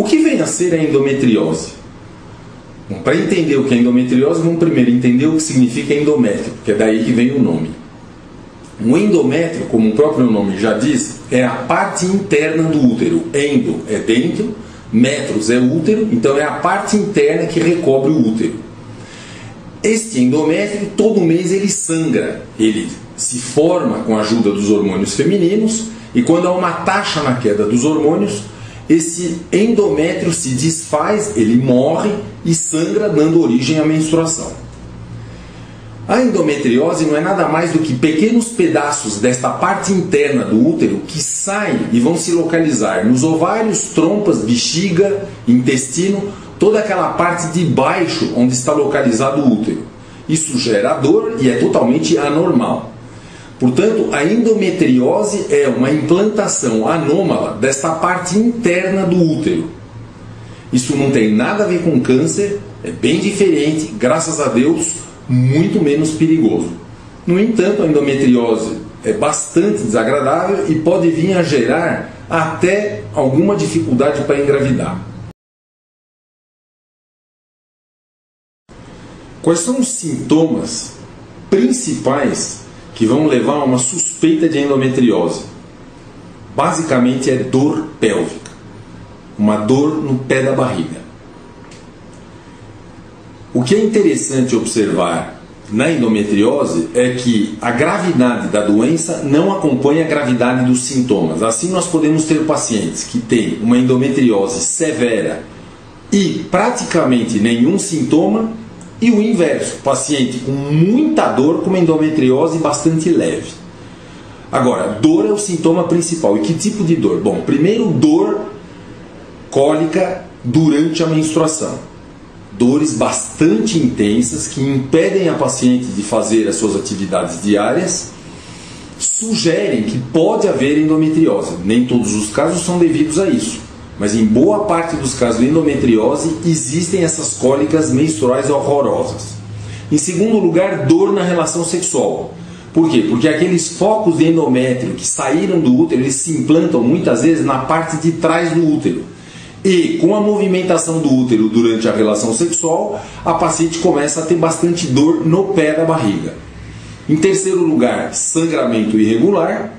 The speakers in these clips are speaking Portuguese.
O que vem a ser a endometriose? Para entender o que é endometriose, vamos primeiro entender o que significa endométrio, que é daí que vem o nome. O endométrio, como o próprio nome já diz, é a parte interna do útero. Endo é dentro, metros é útero, então é a parte interna que recobre o útero. Este endométrio, todo mês ele sangra, ele se forma com a ajuda dos hormônios femininos, e quando há uma taxa na queda dos hormônios, esse endométrio se desfaz, ele morre e sangra, dando origem à menstruação. A endometriose não é nada mais do que pequenos pedaços desta parte interna do útero que saem e vão se localizar nos ovários, trompas, bexiga, intestino, toda aquela parte de baixo onde está localizado o útero. Isso gera dor e é totalmente anormal. Portanto, a endometriose é uma implantação anômala desta parte interna do útero. Isso não tem nada a ver com câncer, é bem diferente, graças a Deus, muito menos perigoso. No entanto, a endometriose é bastante desagradável e pode vir a gerar até alguma dificuldade para engravidar. Quais são os sintomas principais que vão levar a uma suspeita de endometriose? Basicamente é dor pélvica, uma dor no pé da barriga. O que é interessante observar na endometriose é que a gravidade da doença não acompanha a gravidade dos sintomas. Assim, nós podemos ter pacientes que têm uma endometriose severa e praticamente nenhum sintoma, e o inverso, paciente com muita dor com uma endometriose bastante leve. Agora, dor é o sintoma principal. E que tipo de dor? Bom, primeiro, dor cólica durante a menstruação. Dores bastante intensas que impedem a paciente de fazer as suas atividades diárias, sugerem que pode haver endometriose. Nem todos os casos são devidos a isso, mas em boa parte dos casos de endometriose existem essas cólicas menstruais horrorosas. Em segundo lugar, dor na relação sexual. Por quê? Porque aqueles focos de endométrio que saíram do útero, eles se implantam muitas vezes na parte de trás do útero. E com a movimentação do útero durante a relação sexual, a paciente começa a ter bastante dor no pé da barriga. Em terceiro lugar, sangramento irregular.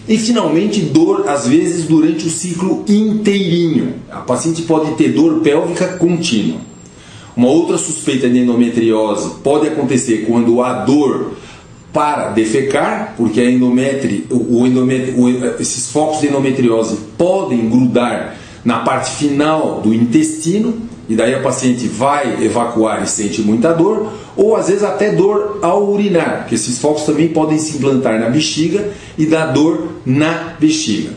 E finalmente, dor às vezes durante o ciclo inteirinho. A paciente pode ter dor pélvica contínua. Uma outra suspeita de endometriose pode acontecer quando há dor para defecar, porque esses focos de endometriose podem grudar na parte final do intestino, e daí a paciente vai evacuar e sente muita dor, ou às vezes até dor ao urinar, porque esses focos também podem se implantar na bexiga e dar dor na bexiga.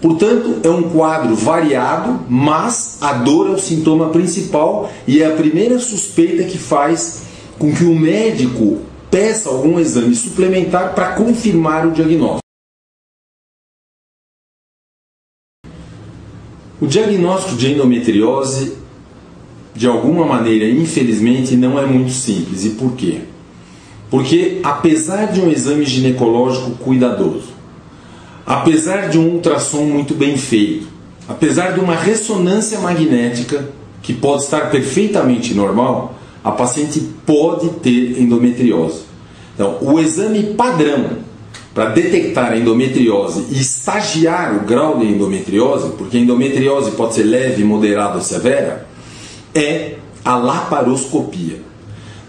Portanto, é um quadro variado, mas a dor é o sintoma principal e é a primeira suspeita que faz com que o médico peça algum exame suplementar para confirmar o diagnóstico. O diagnóstico de endometriose, de alguma maneira, infelizmente, não é muito simples. E por quê? Porque, apesar de um exame ginecológico cuidadoso, apesar de um ultrassom muito bem feito, apesar de uma ressonância magnética que pode estar perfeitamente normal, a paciente pode ter endometriose. Então, o exame padrão para detectar a endometriose e estagiar o grau de endometriose, porque a endometriose pode ser leve, moderada ou severa, é a laparoscopia.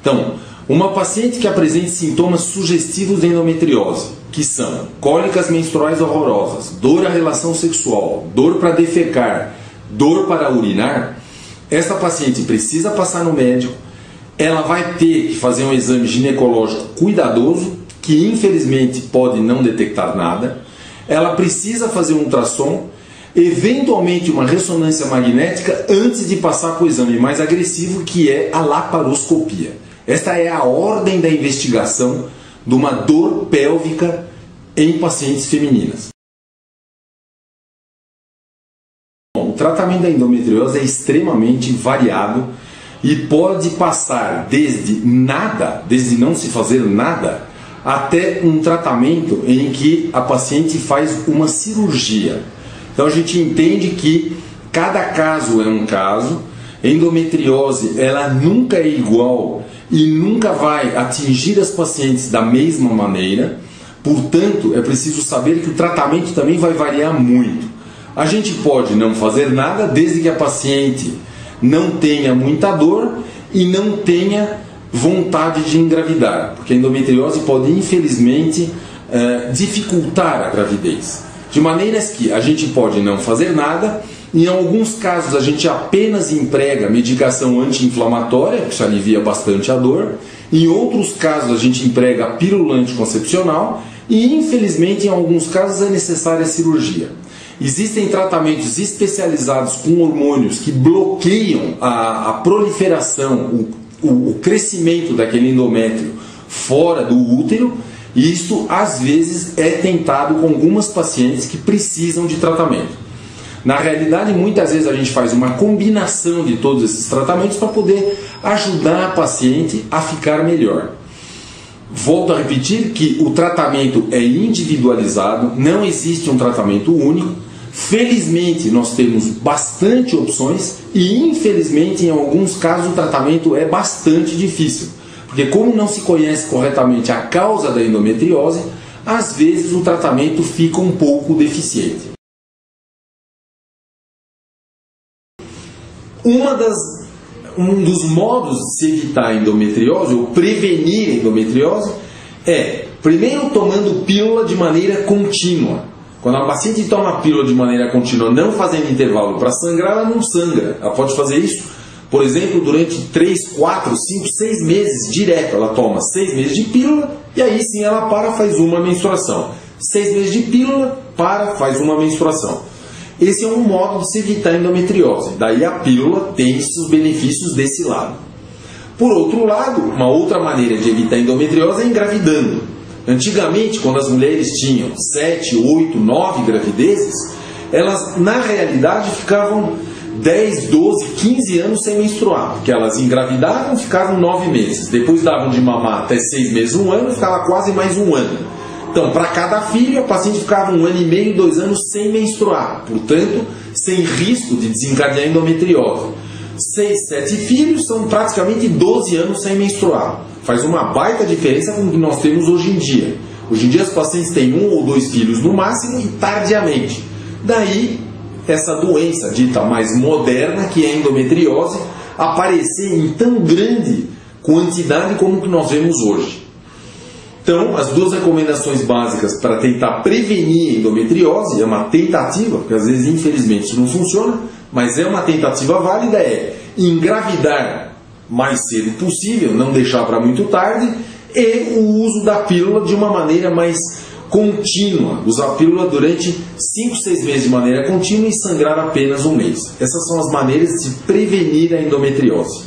Então, uma paciente que apresente sintomas sugestivos de endometriose, que são cólicas menstruais horrorosas, dor à relação sexual, dor para defecar, dor para urinar, essa paciente precisa passar no médico, ela vai ter que fazer um exame ginecológico cuidadoso, que infelizmente pode não detectar nada, ela precisa fazer um ultrassom, eventualmente uma ressonância magnética antes de passar para o exame mais agressivo, que é a laparoscopia. Esta é a ordem da investigação de uma dor pélvica em pacientes femininas. Bom, o tratamento da endometriose é extremamente variado e pode passar desde nada, desde não se fazer nada, até um tratamento em que a paciente faz uma cirurgia. Então a gente entende que Cada caso é um caso. Endometriose, ela nunca é igual e nunca vai atingir as pacientes da mesma maneira. Portanto, é preciso saber que o tratamento também vai variar muito. A gente pode não fazer nada desde que a paciente não tenha muita dor e não tenha vontade de engravidar, porque a endometriose pode, infelizmente, dificultar a gravidez. De maneiras que a gente pode não fazer nada. Em alguns casos a gente apenas emprega medicação anti-inflamatória, que isso alivia bastante a dor. Em outros casos a gente emprega a pílula anticoncepcional e, infelizmente, em alguns casos é necessária a cirurgia. Existem tratamentos especializados com hormônios que bloqueiam a proliferação, o crescimento daquele endométrio fora do útero, e isto às vezes é tentado com algumas pacientes que precisam de tratamento. Na realidade, muitas vezes a gente faz uma combinação de todos esses tratamentos para poder ajudar a paciente a ficar melhor. Volto a repetir que o tratamento é individualizado, não existe um tratamento único. Felizmente nós temos bastante opções e, infelizmente, em alguns casos o tratamento é bastante difícil, porque como não se conhece corretamente a causa da endometriose, às vezes o tratamento fica um pouco deficiente. Um dos modos de se evitar a endometriose ou prevenir a endometriose é, primeiro, tomando pílula de maneira contínua. Quando a paciente toma pílula de maneira contínua, não fazendo intervalo para sangrar, ela não sangra. Ela pode fazer isso, por exemplo, durante 3, 4, 5, 6 meses direto. Ela toma 6 meses de pílula e aí sim ela para, faz uma menstruação. 6 meses de pílula, para, faz uma menstruação. Esse é um modo de se evitar a endometriose. Daí a pílula tem os benefícios desse lado. Por outro lado, uma outra maneira de evitar a endometriose é engravidando. Antigamente, quando as mulheres tinham 7, 8, 9 gravidezes, elas na realidade ficavam 10, 12, 15 anos sem menstruar, porque elas engravidavam, ficavam 9 meses. Depois davam de mamar até 6 meses, 1 ano, ficava quase mais 1 ano. Então, para cada filho, a paciente ficava 1 ano e meio, 2 anos sem menstruar, portanto, sem risco de desencadear endometriose. 6, 7 filhos são praticamente 12 anos sem menstruar. Faz uma baita diferença com o que nós temos hoje em dia. Hoje em dia as pacientes têm 1 ou 2 filhos no máximo e tardiamente. Daí, essa doença dita mais moderna, que é a endometriose, aparecer em tão grande quantidade como que nós vemos hoje. Então, as duas recomendações básicas para tentar prevenir a endometriose, é uma tentativa, porque às vezes, infelizmente, isso não funciona, mas é uma tentativa válida, é engravidar mais cedo possível, não deixar para muito tarde, e o uso da pílula de uma maneira mais contínua. Usar a pílula durante 5, 6 meses de maneira contínua e sangrar apenas 1 mês. Essas são as maneiras de prevenir a endometriose.